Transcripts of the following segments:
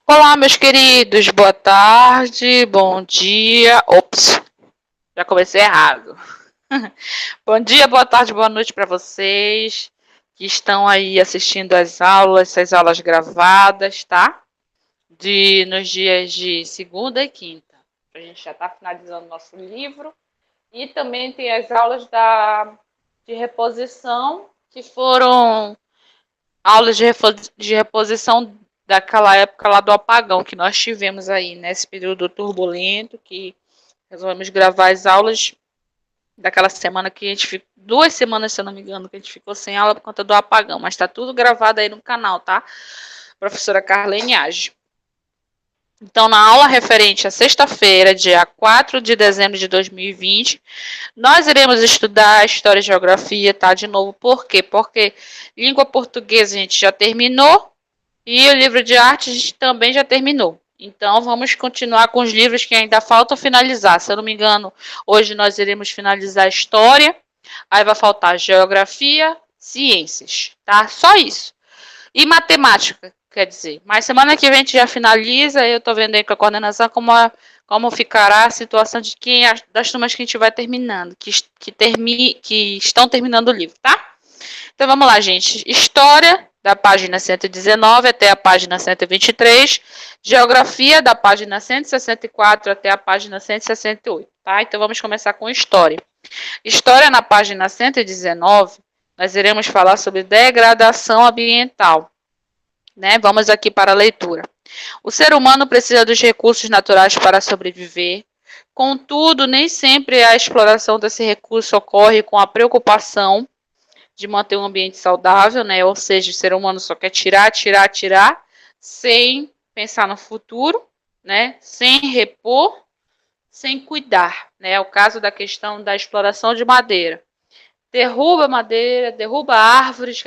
Olá, meus queridos, boa tarde, bom dia. Ops, já comecei errado. Bom dia, boa tarde, boa noite para vocês que estão aí assistindo as aulas, essas aulas gravadas, tá? Nos dias de segunda e quinta. A gente já está finalizando nosso livro. E também tem as aulas de reposição, que foram aulas de reposição daquela época lá do apagão que nós tivemos aí, nesse período turbulento, que resolvemos gravar as aulas daquela semana que a gente ficou, 2 semanas, se eu não me engano, que a gente ficou sem aula por conta do apagão, mas tá tudo gravado aí no canal, tá? Professora Carlene Age. Então, na aula referente à sexta-feira, dia 4 de dezembro de 2020, nós iremos estudar História e Geografia, tá? De novo, por quê? Porque língua portuguesa a gente já terminou, e o livro de arte a gente também já terminou. Então, vamos continuar com os livros que ainda faltam finalizar. Se eu não me engano, hoje nós iremos finalizar a História, aí vai faltar Geografia, Ciências, tá? Só isso. E Matemática, quer dizer. Mas semana que vem a gente já finaliza, eu tô vendo aí com a coordenação como ficará a situação de das turmas que a gente vai terminando, que estão terminando o livro, tá? Então vamos lá, gente. História, da página 119 até a página 123. Geografia, da página 164 até a página 168. Tá? Então vamos começar com História. História, na página 119, nós iremos falar sobre degradação ambiental. Né? Vamos aqui para a leitura. O ser humano precisa dos recursos naturais para sobreviver. Contudo, nem sempre a exploração desse recurso ocorre com a preocupação de manter um ambiente saudável, né? Ou seja, o ser humano só quer tirar, sem pensar no futuro, né? Sem repor, sem cuidar, né? É o caso da questão da exploração de madeira. Derruba madeira, derruba árvores,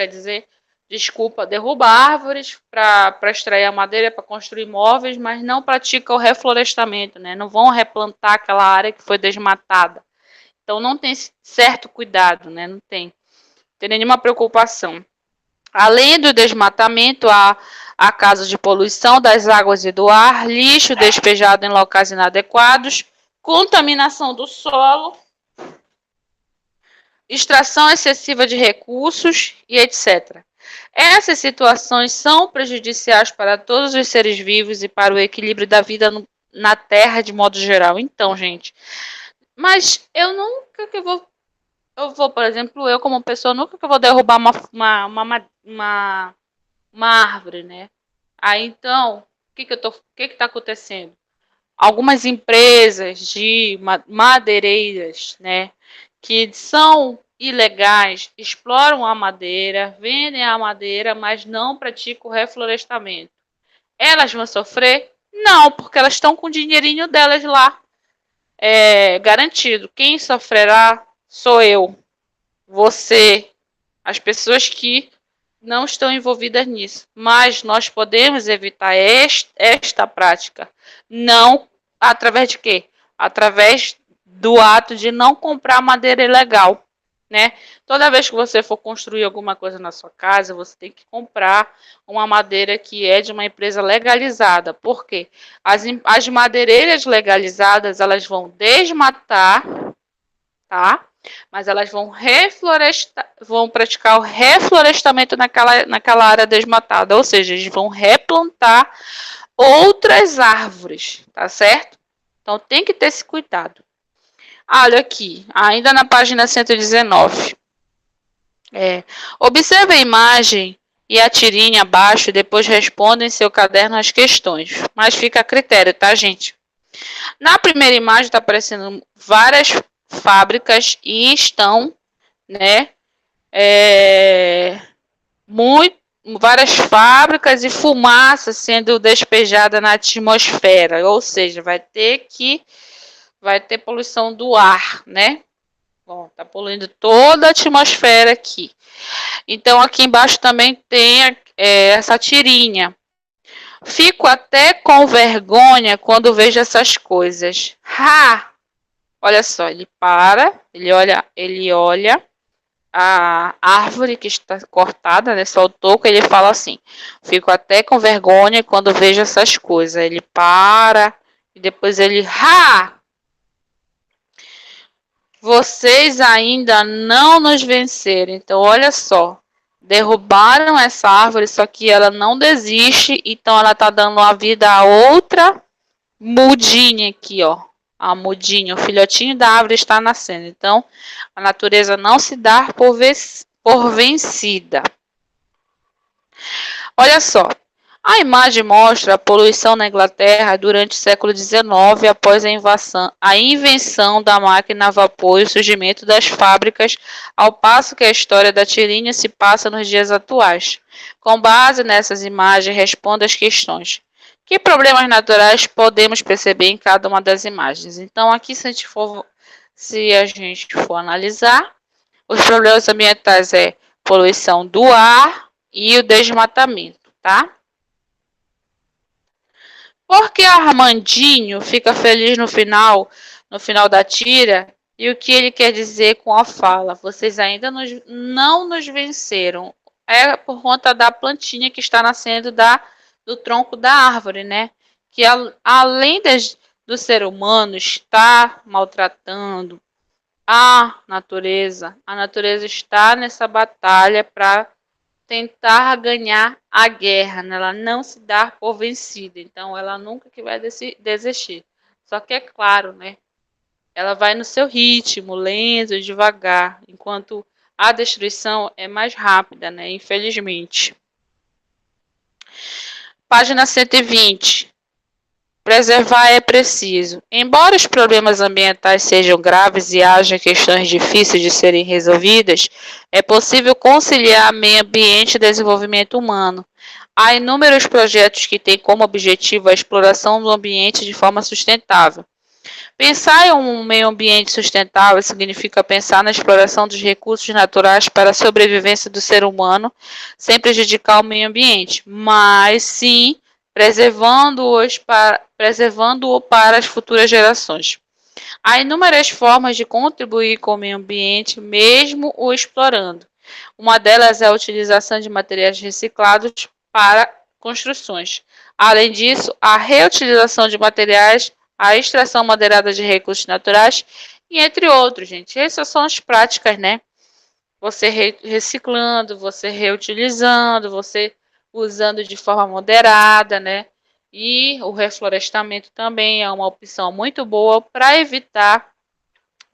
derruba árvores para extrair a madeira para construir móveis, mas não pratica o reflorestamento, né? Não vão replantar aquela área que foi desmatada. Então não tem certo cuidado, né? Não tem nenhuma preocupação. Além do desmatamento, há casos de poluição das águas e do ar, lixo despejado em locais inadequados, contaminação do solo, extração excessiva de recursos e etc. Essas situações são prejudiciais para todos os seres vivos e para o equilíbrio da vida na Terra de modo geral. Então, gente, mas eu vou, por exemplo, eu como pessoa, nunca que eu vou derrubar uma árvore, né? Aí, então, o que tá acontecendo? Algumas empresas de madeireiras, né, que são ilegais, exploram a madeira, vendem a madeira, mas não praticam o reflorestamento. Elas vão sofrer? Não, porque elas estão com o dinheirinho delas lá, garantido. Quem sofrerá sou eu, você, as pessoas que não estão envolvidas nisso. Mas nós podemos evitar esta prática. Não através de quê? Através do ato de não comprar madeira ilegal. Né? Toda vez que você for construir alguma coisa na sua casa, você tem que comprar uma madeira que é de uma empresa legalizada. Por quê? As madeireiras legalizadas, elas vão desmatar, tá? Mas elas vão vão praticar o reflorestamento naquela área desmatada, ou seja, eles vão replantar outras árvores, tá certo? Então tem que ter esse cuidado. Olha aqui, ainda na página 119. Observe a imagem e a tirinha abaixo e depois responda em seu caderno as questões. Mas fica a critério, tá, gente? Na primeira imagem está aparecendo várias fábricas e estão, né, várias fábricas e fumaça sendo despejada na atmosfera, ou seja, vai ter poluição do ar, né? Bom, tá poluindo toda a atmosfera aqui. Então aqui embaixo também tem essa tirinha. Fico até com vergonha quando vejo essas coisas. Ha! Olha só, ele para, ele olha a árvore que está cortada, né, só o toco, ele fala assim: fico até com vergonha quando vejo essas coisas. Ele para e depois ele, vocês ainda não nos venceram. Então, olha só, derrubaram essa árvore, só que ela não desiste, então ela tá dando a vida a outra mudinha aqui, ó. A mudinha, o filhotinho da árvore está nascendo. Então, a natureza não se dá por vencida. Olha só, a imagem mostra a poluição na Inglaterra durante o século XIX, após a invenção da máquina a vapor e o surgimento das fábricas, ao passo que a história da tirinha se passa nos dias atuais. Com base nessas imagens, responda as questões. Que problemas naturais podemos perceber em cada uma das imagens? Então, aqui, se a gente for analisar, os problemas ambientais é poluição do ar e o desmatamento, tá? Porque Armandinho fica feliz no final da tira, e o que ele quer dizer com a fala? Vocês ainda não nos venceram. É por conta da plantinha que está nascendo do tronco da árvore, né? Que além do ser humano estar maltratando a natureza está nessa batalha para tentar ganhar a guerra, né? Ela não se dá por vencida, então ela nunca que vai desistir. Só que é claro, né? Ela vai no seu ritmo, lento, devagar, enquanto a destruição é mais rápida, né? Infelizmente. Página 120. Preservar é preciso. Embora os problemas ambientais sejam graves e haja questões difíceis de serem resolvidas, é possível conciliar meio ambiente e desenvolvimento humano. Há inúmeros projetos que têm como objetivo a exploração do ambiente de forma sustentável. Pensar em um meio ambiente sustentável significa pensar na exploração dos recursos naturais para a sobrevivência do ser humano, sem prejudicar o meio ambiente, mas sim preservando-o para as futuras gerações. Há inúmeras formas de contribuir com o meio ambiente, mesmo o explorando. Uma delas é a utilização de materiais reciclados para construções. Além disso, a reutilização de materiais, a extração moderada de recursos naturais e entre outros, gente. Essas são as práticas, né? Você reciclando, você reutilizando, você usando de forma moderada, né? E o reflorestamento também é uma opção muito boa para evitar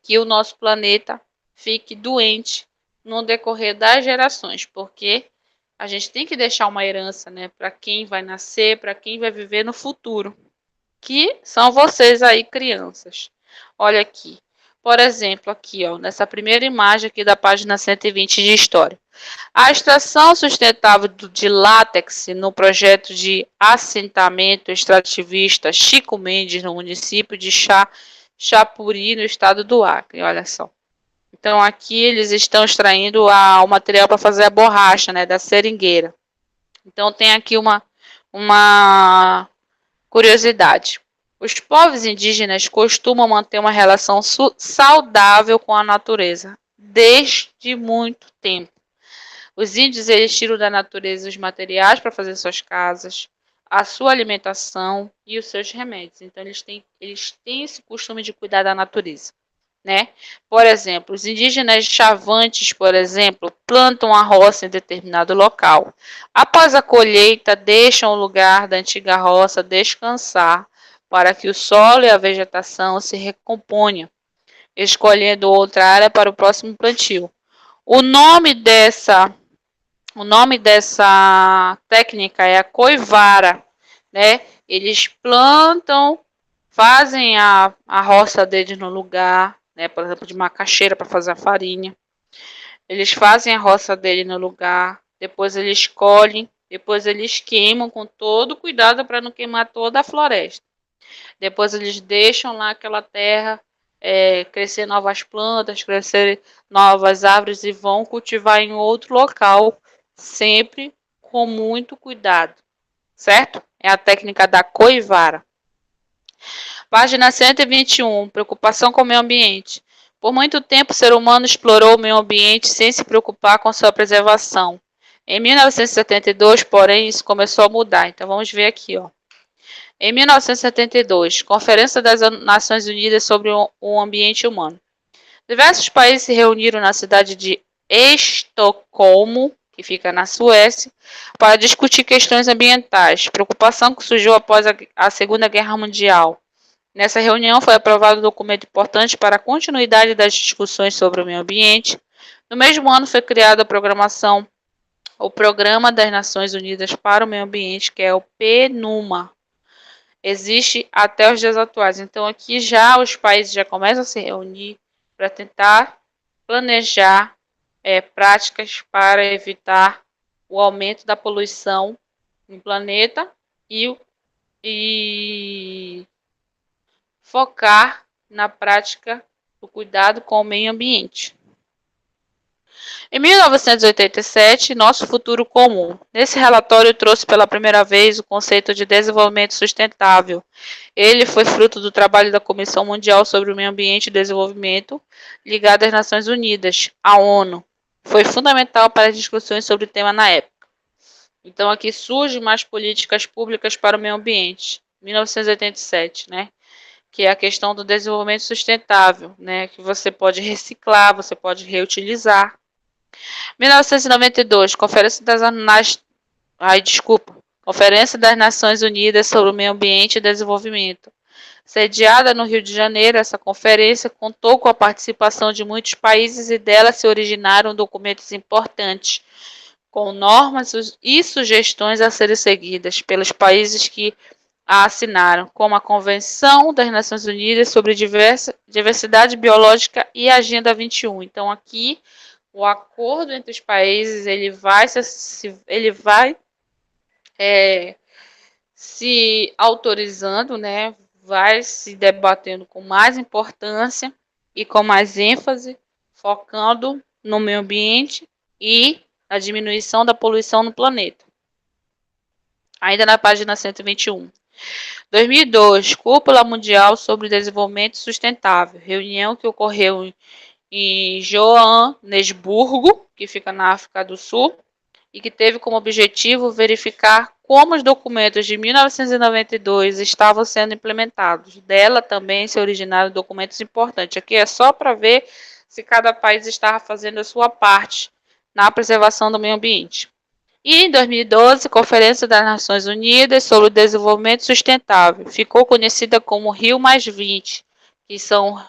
que o nosso planeta fique doente no decorrer das gerações, porque a gente tem que deixar uma herança, né, para quem vai nascer, para quem vai viver no futuro, que são vocês aí, crianças. Olha aqui. Por exemplo, aqui, ó, nessa primeira imagem aqui da página 120 de História. A extração sustentável de látex no projeto de assentamento extrativista Chico Mendes, no município de Chapuri, no estado do Acre. Olha só. Então, aqui eles estão extraindo o material para fazer a borracha, né, da seringueira. Então, tem aqui uma curiosidade. Os povos indígenas costumam manter uma relação saudável com a natureza desde muito tempo. Os índios eles tiram da natureza os materiais para fazer suas casas, a sua alimentação e os seus remédios. Então eles têm esse costume de cuidar da natureza, né? Por exemplo, os indígenas chavantes, por exemplo, plantam a roça em determinado local. Após a colheita, deixam o lugar da antiga roça descansar para que o solo e a vegetação se recomponham, escolhendo outra área para o próximo plantio. O nome dessa técnica é a coivara, né? Eles plantam, fazem a roça deles no lugar, né? Por exemplo, de macaxeira para fazer a farinha. Eles fazem a roça dele no lugar, depois eles colhem, depois eles queimam com todo cuidado para não queimar toda a floresta. Depois eles deixam lá aquela terra crescer novas plantas, crescer novas árvores e vão cultivar em outro local, sempre com muito cuidado, certo? É a técnica da coivara. Página 121, preocupação com o meio ambiente. Por muito tempo, o ser humano explorou o meio ambiente sem se preocupar com sua preservação. Em 1972, porém, isso começou a mudar. Então, vamos ver aqui, ó. Em 1972, Conferência das Nações Unidas sobre o Ambiente Humano. Diversos países se reuniram na cidade de Estocolmo, que fica na Suécia, para discutir questões ambientais, preocupação que surgiu após a Segunda Guerra Mundial. Nessa reunião foi aprovado um documento importante para a continuidade das discussões sobre o meio ambiente. No mesmo ano foi criada o Programa das Nações Unidas para o Meio Ambiente, que é o PNUMA. Existe até os dias atuais. Então aqui já os países já começam a se reunir para tentar planejar práticas para evitar o aumento da poluição no planeta e focar na prática do cuidado com o meio ambiente. Em 1987, Nosso Futuro Comum. Nesse relatório trouxe pela primeira vez o conceito de desenvolvimento sustentável. Ele foi fruto do trabalho da Comissão Mundial sobre o Meio Ambiente e Desenvolvimento, ligada às Nações Unidas, a ONU. Foi fundamental para as discussões sobre o tema na época. Então aqui surgem mais políticas públicas para o meio ambiente. 1987, né? Que é a questão do desenvolvimento sustentável, né? Que você pode reciclar, você pode reutilizar. 1992, Conferência das Nações Unidas sobre o Meio Ambiente e Desenvolvimento. Sediada no Rio de Janeiro, essa conferência contou com a participação de muitos países e dela se originaram documentos importantes, com normas e sugestões a serem seguidas pelos países que a assinaram, como a Convenção das Nações Unidas sobre Diversidade Biológica e a Agenda 21. Então, aqui, o acordo entre os países ele vai se autorizando, né? Vai se debatendo com mais importância e com mais ênfase, focando no meio ambiente e na diminuição da poluição no planeta. Ainda na página 121. 2002, Cúpula Mundial sobre Desenvolvimento Sustentável, reunião que ocorreu em Joanesburgo, que fica na África do Sul, e que teve como objetivo verificar como os documentos de 1992 estavam sendo implementados. Dela também se originaram documentos importantes. Aqui é só para ver se cada país estava fazendo a sua parte na preservação do meio ambiente. E em 2012, Conferência das Nações Unidas sobre o Desenvolvimento Sustentável. Ficou conhecida como Rio+20, que são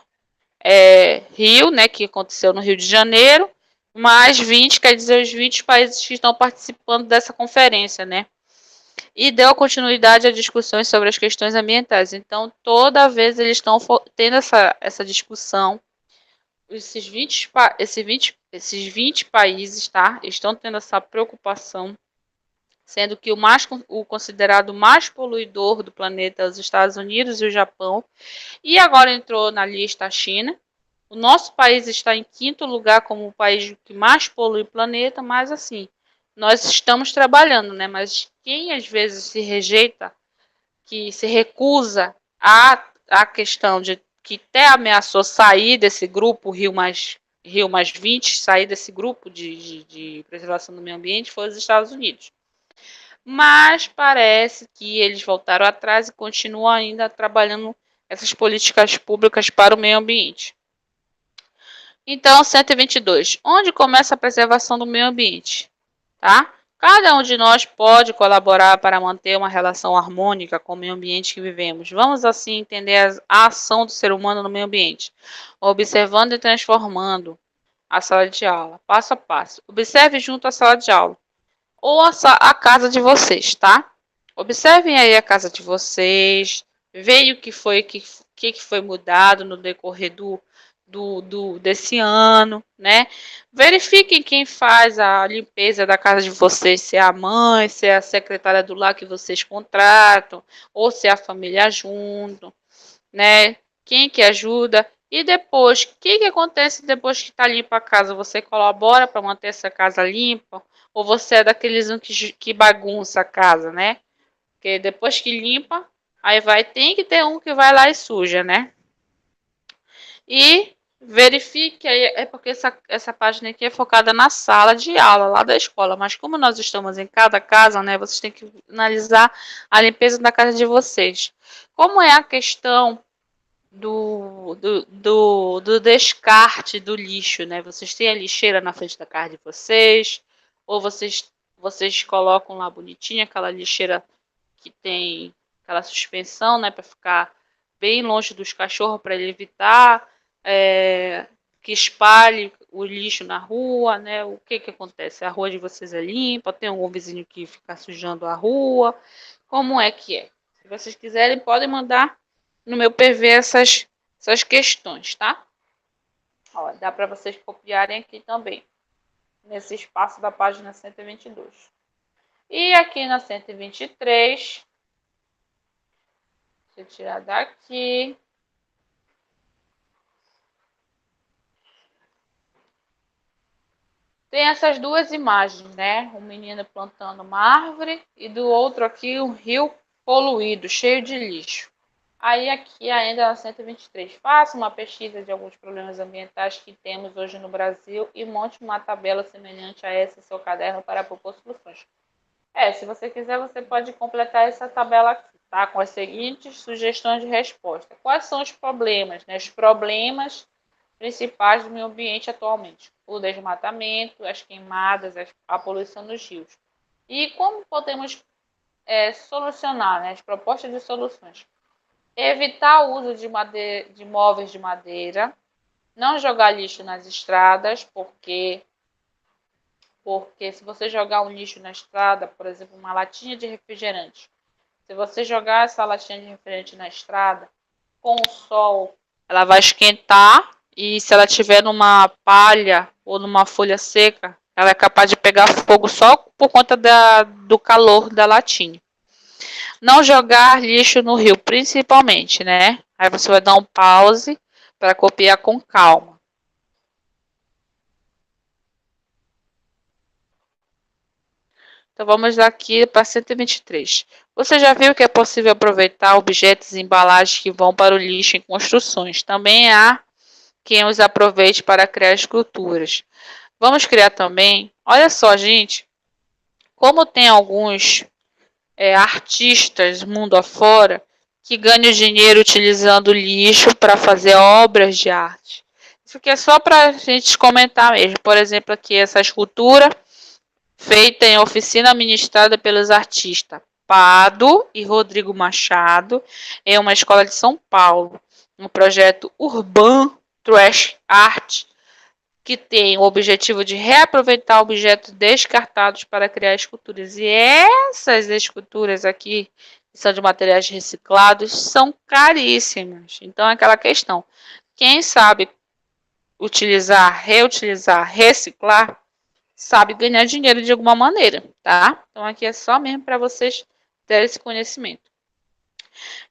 Rio, né, que aconteceu no Rio de Janeiro, mais 20, quer dizer, os 20 países que estão participando dessa conferência, né? E deu continuidade a discussões sobre as questões ambientais. Então, toda vez eles estão tendo essa discussão. Esses 20 países, tá? Estão tendo essa preocupação, sendo que o considerado mais poluidor do planeta é os Estados Unidos e o Japão. E agora entrou na lista a China. O nosso país está em quinto lugar como o país que mais polui o planeta, mas assim, nós estamos trabalhando, né? Mas quem às vezes se rejeita, que se recusa a questão de que até ameaçou sair desse grupo Rio+20, sair desse grupo de preservação do meio ambiente, foi os Estados Unidos. Mas parece que eles voltaram atrás e continuam ainda trabalhando essas políticas públicas para o meio ambiente. Então, 122. Onde começa a preservação do meio ambiente? Tá? Cada um de nós pode colaborar para manter uma relação harmônica com o meio ambiente que vivemos. Vamos assim entender a ação do ser humano no meio ambiente, observando e transformando a sala de aula, passo a passo. Observe junto à sala de aula ou a casa de vocês, tá? Observem aí a casa de vocês, vejam o que foi mudado no decorrer desse ano, né? Verifiquem quem faz a limpeza da casa de vocês, se é a mãe, se é a secretária do lar que vocês contratam, ou se é a família junto, né? Quem que ajuda? E depois, o que acontece depois que está limpa a casa? Você colabora para manter essa casa limpa? Ou você é daqueles que bagunça a casa, né? Porque depois que limpa, aí tem que ter um que vai lá e suja, né? E verifique aí, é porque essa página aqui é focada na sala de aula lá da escola, mas como nós estamos em cada casa, né, vocês têm que analisar a limpeza da casa de vocês. Como é a questão do descarte do lixo, né? Vocês têm a lixeira na frente da casa de vocês, ou vocês colocam lá bonitinha aquela lixeira que tem aquela suspensão, né, para ficar bem longe dos cachorros, para ele evitar que espalhe o lixo na rua, né? O que acontece? A rua de vocês é limpa? Tem algum vizinho que fica sujando a rua? Como é que é? Se vocês quiserem, podem mandar no meu PV essas questões, tá? Ó, dá para vocês copiarem aqui também, nesse espaço da página 122. E aqui na 123, deixa eu tirar daqui. Tem essas duas imagens, né? Um menino plantando uma árvore e do outro aqui um rio poluído, cheio de lixo. Aí aqui ainda na 123, faça uma pesquisa de alguns problemas ambientais que temos hoje no Brasil e monte uma tabela semelhante a essa em seu caderno para propor soluções. Se você quiser, você pode completar essa tabela aqui, tá? Com as seguintes sugestões de resposta. Quais são os problemas, né? Os problemas principais do meio ambiente atualmente: o desmatamento, as queimadas, a poluição dos rios. E como podemos solucionar, né? As propostas de soluções: evitar o uso de móveis de madeira, não jogar lixo nas estradas, porque se você jogar um lixo na estrada, por exemplo, uma latinha de refrigerante, se você jogar essa latinha de refrigerante na estrada, com o sol, ela vai esquentar e se ela estiver numa palha ou numa folha seca, ela é capaz de pegar fogo só por conta do calor da latinha. Não jogar lixo no rio, principalmente, né? Aí você vai dar um pause para copiar com calma. Então vamos aqui para 123. Você já viu que é possível aproveitar objetos e embalagens que vão para o lixo em construções. Também há quem os aproveite para criar esculturas. Vamos criar também. Olha só, gente, como tem alguns artistas mundo afora que ganham dinheiro utilizando lixo para fazer obras de arte. Isso aqui é só para a gente comentar mesmo. Por exemplo, aqui essa escultura feita em oficina ministrada pelos artistas Pado e Rodrigo Machado em uma escola de São Paulo. Um projeto Urban Trash Art que tem o objetivo de reaproveitar objetos descartados para criar esculturas. E essas esculturas aqui, que são de materiais reciclados, são caríssimas. Então, é aquela questão. Quem sabe utilizar, reutilizar, reciclar, sabe ganhar dinheiro de alguma maneira, tá? Então, aqui é só mesmo para vocês terem esse conhecimento.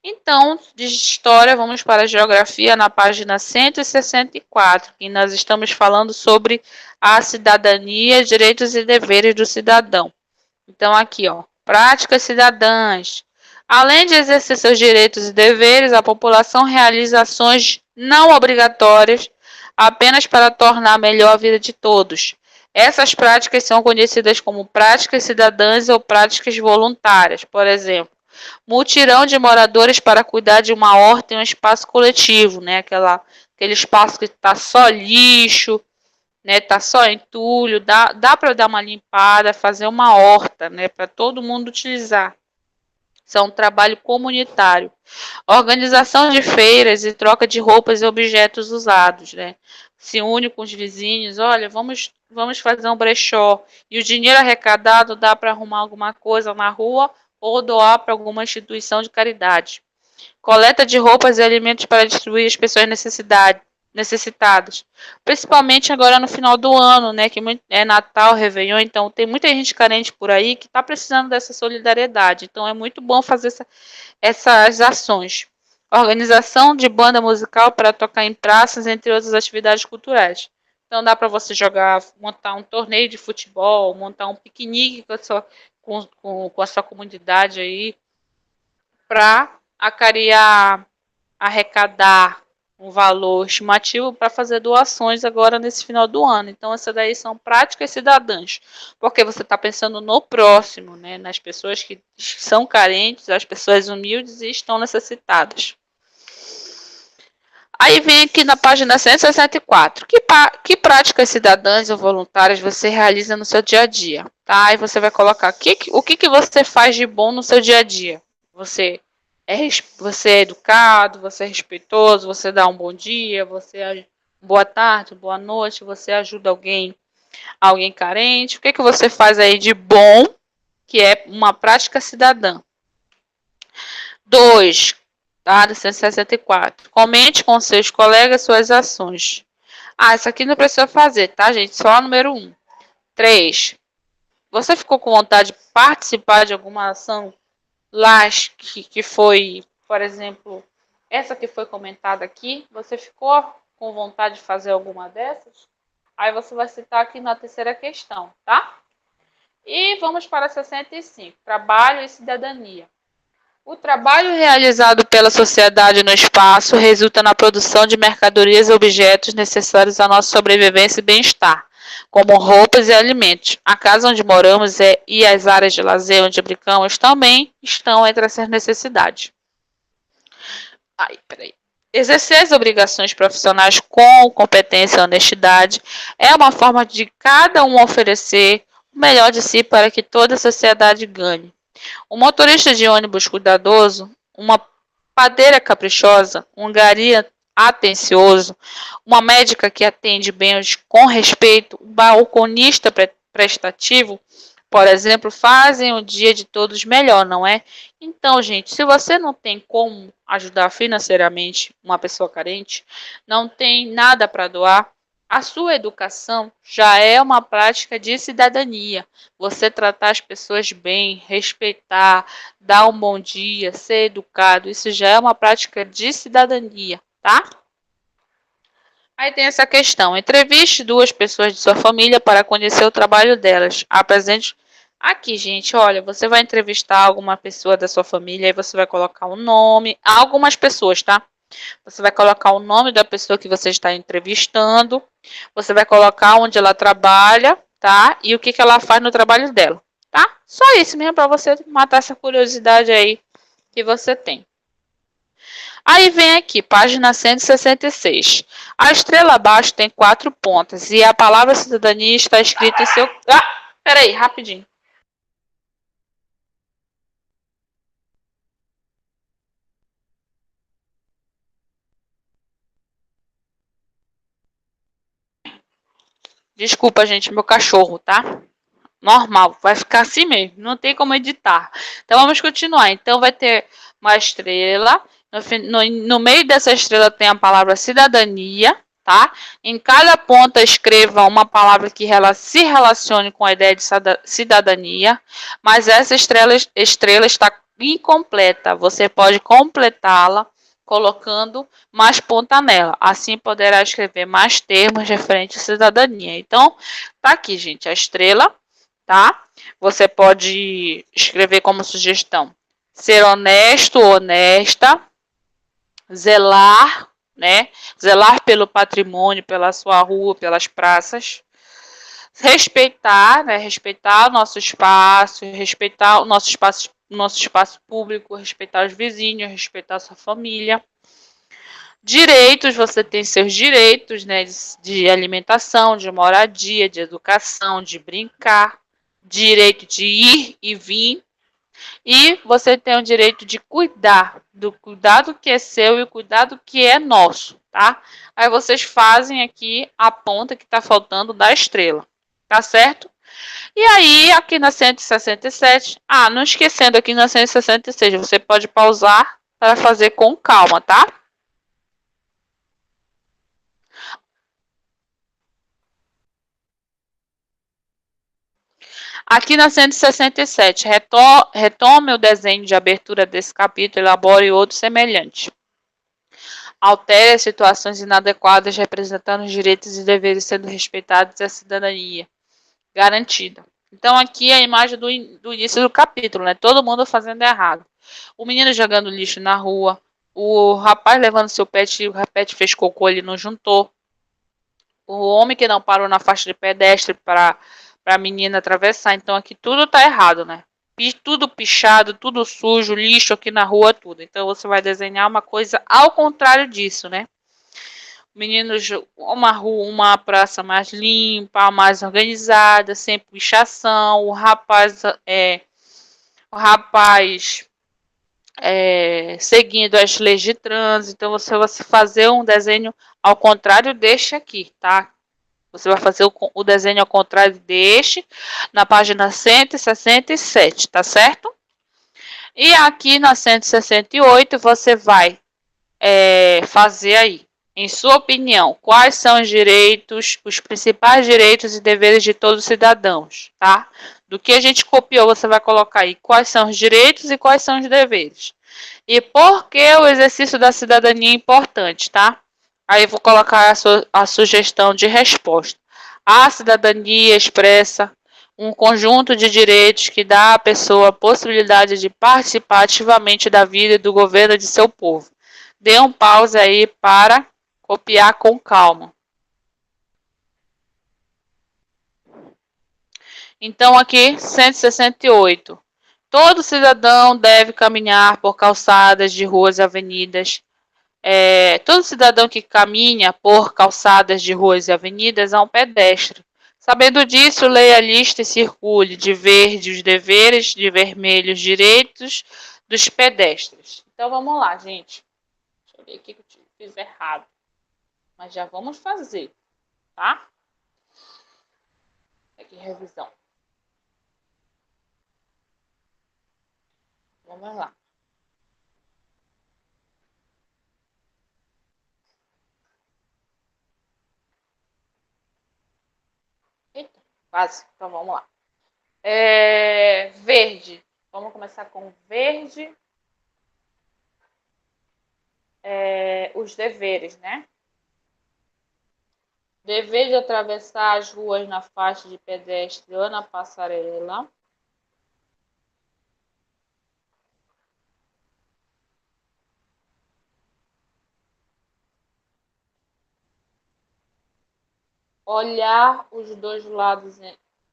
Então, de história, vamos para a geografia na página 164, que nós estamos falando sobre a cidadania, direitos e deveres do cidadão. Então, aqui, ó, práticas cidadãs. Além de exercer seus direitos e deveres, a população realiza ações não obrigatórias apenas para tornar melhor a vida de todos. Essas práticas são conhecidas como práticas cidadãs ou práticas voluntárias. Por exemplo, mutirão de moradores para cuidar de uma horta em um espaço coletivo, né? Aquele espaço que está só lixo, né? Tá só entulho, dá para dar uma limpada, fazer uma horta, né? Para todo mundo utilizar. Isso é um trabalho comunitário. Organização de feiras e troca de roupas e objetos usados, né? Se une com os vizinhos, olha, vamos fazer um brechó. E o dinheiro arrecadado dá para arrumar alguma coisa na rua ou doar para alguma instituição de caridade. Coleta de roupas e alimentos para distribuir às pessoas necessitadas. Principalmente agora no final do ano, né? Que é Natal, Réveillon, então tem muita gente carente por aí que está precisando dessa solidariedade. Então é muito bom fazer essas ações. Organização de banda musical para tocar em praças, entre outras atividades culturais. Então dá para você montar um torneio de futebol, montar um piquenique com a sua comunidade aí, para arrecadar um valor estimativo para fazer doações agora nesse final do ano. Então, essas daí são práticas cidadãs, porque você está pensando no próximo, né? Nas pessoas que são carentes, as pessoas humildes e estão necessitadas. Aí vem aqui na página 164. Que práticas cidadãs ou voluntárias você realiza no seu dia a dia? Tá? Aí você vai colocar o que você faz de bom no seu dia a dia. Você é educado, você é respeitoso, você dá um bom dia, boa tarde, boa noite, você ajuda alguém carente. O que você faz aí de bom, que é uma prática cidadã? 2. Tá? 164. Comente com seus colegas suas ações. Isso aqui não precisa fazer, tá, gente? Só o número 1. 3. Você ficou com vontade de participar de alguma ação lá que foi, por exemplo, essa que foi comentada aqui? Você ficou com vontade de fazer alguma dessas? Aí você vai citar aqui na terceira questão, tá? E vamos para 65. Trabalho e cidadania. O trabalho realizado pela sociedade no espaço resulta na produção de mercadorias e objetos necessários à nossa sobrevivência e bem-estar, como roupas e alimentos. A casa onde moramos e as áreas de lazer onde brincamos também estão entre essas necessidades. Exercer as obrigações profissionais com competência e honestidade é uma forma de cada um oferecer o melhor de si para que toda a sociedade ganhe. Um motorista de ônibus cuidadoso, uma padeira caprichosa, um gari atencioso, uma médica que atende bem com respeito, um balconista prestativo, por exemplo, fazem o dia de todos melhor, não é? Então, gente, se você não tem como ajudar financeiramente uma pessoa carente, não tem nada para doar, a sua educação já é uma prática de cidadania. Você tratar as pessoas bem, respeitar, dar um bom dia, ser educado, isso já é uma prática de cidadania, tá? Aí tem essa questão. Entreviste 2 pessoas de sua família para conhecer o trabalho delas. Apresente. Aqui, gente, olha, você vai entrevistar alguma pessoa da sua família, aí você vai colocar o nome, algumas pessoas, tá? Você vai colocar o nome da pessoa que você está entrevistando, você vai colocar onde ela trabalha, tá? E o que ela faz no trabalho dela, tá? Só isso mesmo para você matar essa curiosidade aí que você tem. Aí vem aqui, página 166. A estrela abaixo tem 4 pontas e a palavra cidadania está escrita em seu... peraí, rapidinho. Desculpa, gente, meu cachorro, tá? Normal, vai ficar assim mesmo, não tem como editar. Então vamos continuar. Então vai ter uma estrela, no meio dessa estrela tem a palavra cidadania, tá? Em cada ponta escreva uma palavra que se relacione com a ideia de cidadania, mas essa estrela está incompleta. Você pode completá-la colocando mais ponta nela. Assim poderá escrever mais termos referentes à cidadania. Então, tá aqui, gente, a estrela, tá? Você pode escrever como sugestão: ser honesto, honesta, zelar, né? Zelar pelo patrimônio, pela sua rua, pelas praças. Respeitar, né? Respeitar o nosso espaço, respeitar o nosso espaço público, respeitar os vizinhos, respeitar a sua família. Direitos, você tem seus direitos, né? De alimentação, de moradia, de educação, de brincar, direito de ir e vir, e você tem o direito de cuidar do cuidado que é seu e o cuidado que é nosso, tá? Aí vocês fazem aqui a ponta que está faltando da estrela, tá certo? E aí, aqui na 167, não esquecendo aqui na 166, você pode pausar para fazer com calma, tá? Aqui na 167, retome o desenho de abertura desse capítulo, elabore outro semelhante. Altere as situações inadequadas representando os direitos e deveres sendo respeitados e a cidadania garantida. Então aqui é a imagem do início do capítulo, né? Todo mundo fazendo errado. O menino jogando lixo na rua, O rapaz levando seu pet, o pet fez cocô, ele não juntou. O homem que não parou na faixa de pedestre para a menina atravessar. Então aqui tudo tá errado, né? Tudo pichado, tudo sujo, lixo aqui na rua, tudo. Então você vai desenhar uma coisa ao contrário disso, né? Meninos, uma rua, uma praça mais limpa, mais organizada, sem pichação. O rapaz seguindo as leis de trânsito. Então você vai fazer um desenho ao contrário deste aqui, tá? Você vai fazer o desenho ao contrário deste na página 167, tá certo? E aqui na 168 você vai fazer aí, em sua opinião, quais são os direitos, os principais direitos e deveres de todos os cidadãos, tá? Do que a gente copiou, você vai colocar aí quais são os direitos e quais são os deveres. E por que o exercício da cidadania é importante, tá? Aí eu vou colocar a sugestão de resposta. A cidadania expressa um conjunto de direitos que dá à pessoa a possibilidade de participar ativamente da vida e do governo de seu povo. Dê um pause aí para copiar com calma. Então, aqui, 168. Todo cidadão deve caminhar por calçadas de ruas e avenidas. Todo cidadão que caminha por calçadas de ruas e avenidas é um pedestre. Sabendo disso, leia a lista e circule de verde os deveres, de vermelho os direitos dos pedestres. Então vamos lá, gente. Deixa eu ver aqui que eu fiz errado. Mas já vamos fazer, tá? Aqui, revisão. Vamos lá. Eita, quase. Então vamos lá. Verde. Vamos começar com verde. Os deveres, né? Dever de atravessar as ruas na faixa de pedestre ou na passarela. Olhar os dois lados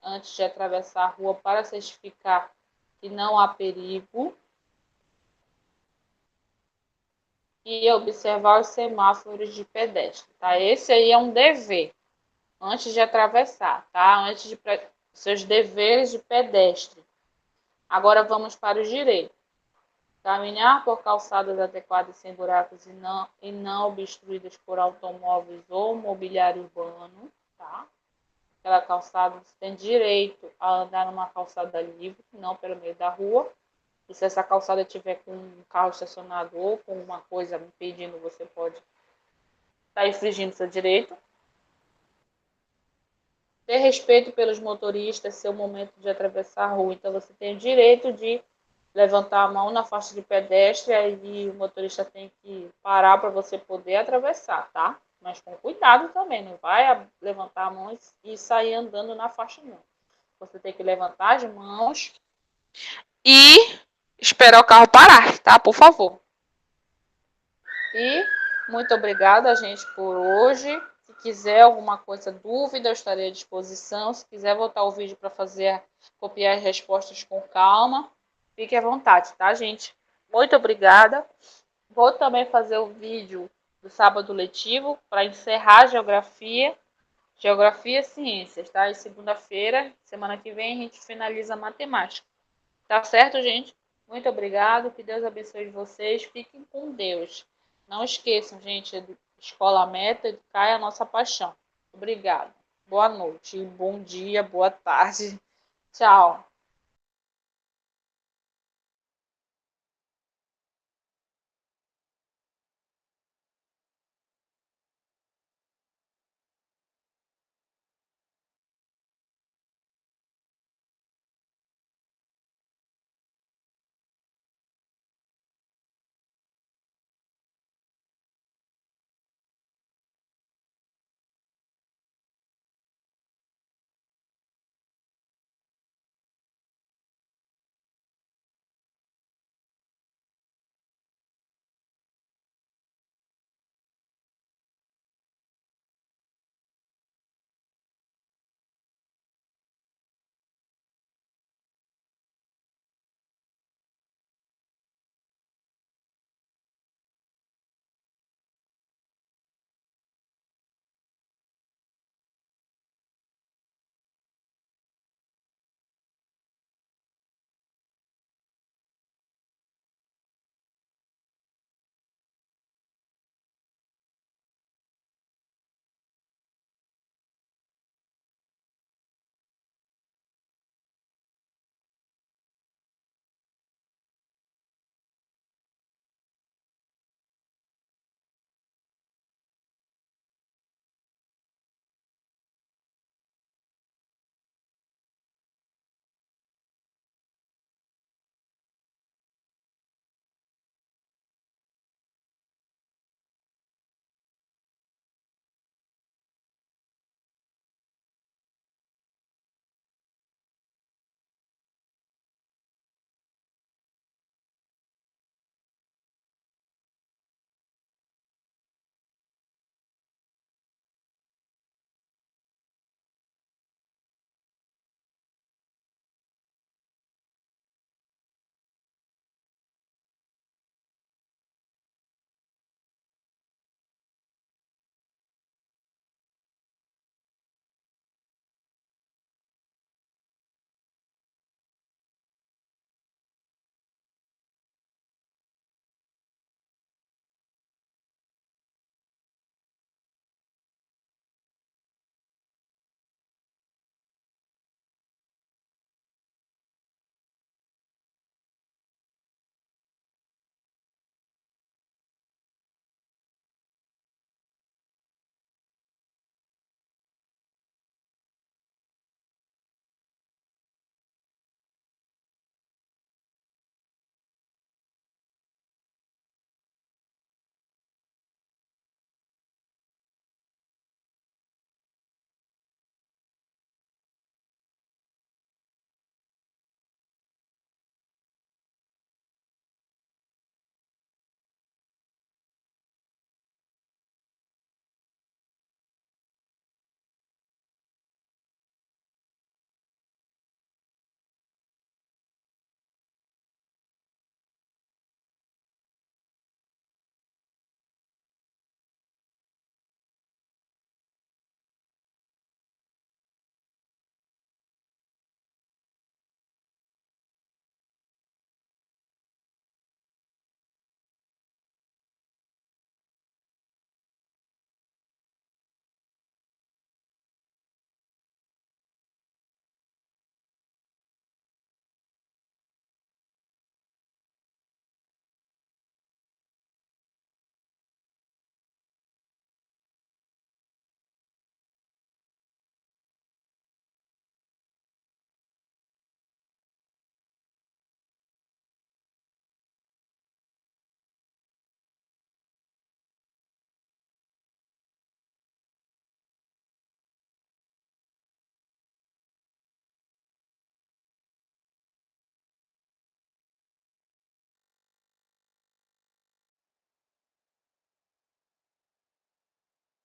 antes de atravessar a rua para certificar que não há perigo. E observar os semáforos de pedestre, tá? Esse aí é um dever antes de atravessar, tá? Antes de seus deveres de pedestre. Agora vamos para os direitos. Caminhar por calçadas adequadas sem buracos e não obstruídas por automóveis ou mobiliário urbano, tá? Aquela calçada, você tem direito a andar numa calçada livre, não pelo meio da rua. E se essa calçada tiver com um carro estacionado ou com alguma coisa impedindo, você pode estar infringindo seu direito. Ter respeito pelos motoristas, seu momento de atravessar a rua. Então, você tem o direito de levantar a mão na faixa de pedestre, aí o motorista tem que parar para você poder atravessar, tá? Mas com cuidado também, não vai levantar a mão e sair andando na faixa, não. Você tem que levantar as mãos e esperar o carro parar, tá? Por favor. E muito obrigada, gente, por hoje. Se quiser alguma coisa, dúvida, eu estarei à disposição. Se quiser voltar o vídeo para copiar as respostas com calma, fique à vontade, tá, gente? Muito obrigada. Vou também fazer o vídeo do sábado letivo para encerrar geografia e ciências, tá? E segunda-feira, semana que vem, a gente finaliza a matemática. Tá certo, gente? Muito obrigado. Que Deus abençoe vocês. Fiquem com Deus. Não esqueçam, gente, Escola Meta, educar é a nossa paixão. Obrigada. Boa noite, bom dia, boa tarde. Tchau.